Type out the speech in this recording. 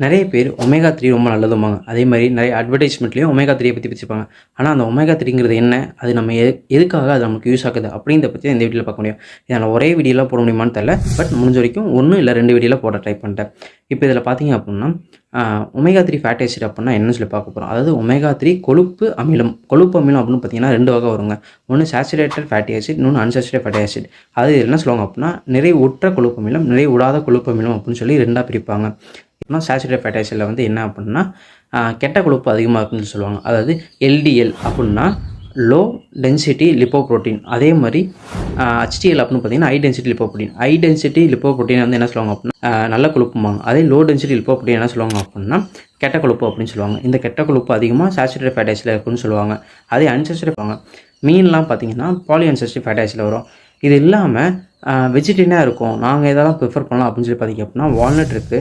நிறைய பேர் ஒமேகா 3 ரொம்ப நல்லதும்பாங்க. அதே மாதிரி நிறைய அட்வர்டைஸ்மெண்ட்லேயும் ஒமேகா 3 பற்றி பேசிப்பாங்க. ஆனால் அந்த ஒமேகா 3ங்கிறது என்ன, அது நம்ம எதுக்காக அது நமக்கு யூஸ் ஆகுது அப்படின்றத பற்றி இந்த வீடியோவில் பார்க்க முடியும். இதில் ஒரே வீடியோவில் போட முடியுமான்னு தெரியல, பட் முடிஞ்ச வரைக்கும் 1 இல்லை 2 வீடியோவில் போட ட்ரை பண்ணிட்டேன். இப்போ இதில் பார்த்தீங்க அப்படின்னா ஒமேகா 3 ஃபேட்டி ஆசிட் அப்படின்னா என்னன்னு சொல்லி பார்க்க போகிறோம். அதாவது ஒமேகா 3 கொழுப்பு அமிலம் அப்படின்னு பார்த்தீங்கன்னா 2 வகை வருங்க. ஒன்று சேச்சுரேட்டட் ஃபேட்டி ஆசிட், இன்னொன்று அன்சாச்சுரேட்டட் ஃபேட்டி ஆசிட். அது என்ன சொல்லுவாங்க அப்படின்னா நிறைய உற்ற கொழுப்பு அமிலம், நிறைய உடாத கொழுப்பு அமிலம் அப்படின்னு சொல்லி 2ஆக பிரிப்பாங்க. அப்படின்னா சேச்சுரேட்டட் ஃபேட்டி ஆசிடில் வந்து என்ன அப்படின்னா கெட்ட கொழுப்பு அதிகமாக இருக்குன்னு சொல்லுவாங்க. அதாவது எல்டிஎல் அப்படின்னா லோ டென்சிட்டி லிப்போப்ரோட்டீன். அதே மாதிரி HDL அப்படின்னு பார்த்தீங்கன்னா high density lipoprotein. High density lipoprotein வந்து என்ன சொல்லுவாங்க அப்படின்னா நல்ல கொழுப்புமாங்க. அதே லோ டென்சிட்டி லிப்போப்ரோட்டீன் என்ன சொல்லுவாங்க அப்படின்னா கெட்ட கொழுப்பு அப்படின்னு சொல்லுவாங்க. இந்த கெட்ட கொழுப்பு அதிகமாக சேச்சுரேட்டட் ஃபேட்டி ஆசிடில் இருக்குன்னு சொல்லுவாங்க. அதே அன்சாச்சுரேட் மீன்லாம் பார்த்தீங்கன்னா பாலி அன்சாச்சுரேட்டட் ஃபேட்டி ஆசிடில் வரும். இது இல்லாமல் வெஜிடேரியனாக இருக்கும், நாங்கள் இதெல்லாம் ப்ரிஃபர் பண்ணலாம் அப்படின்னு சொல்லி பார்த்தீங்க அப்படின்னா வால்நட் இருக்குது,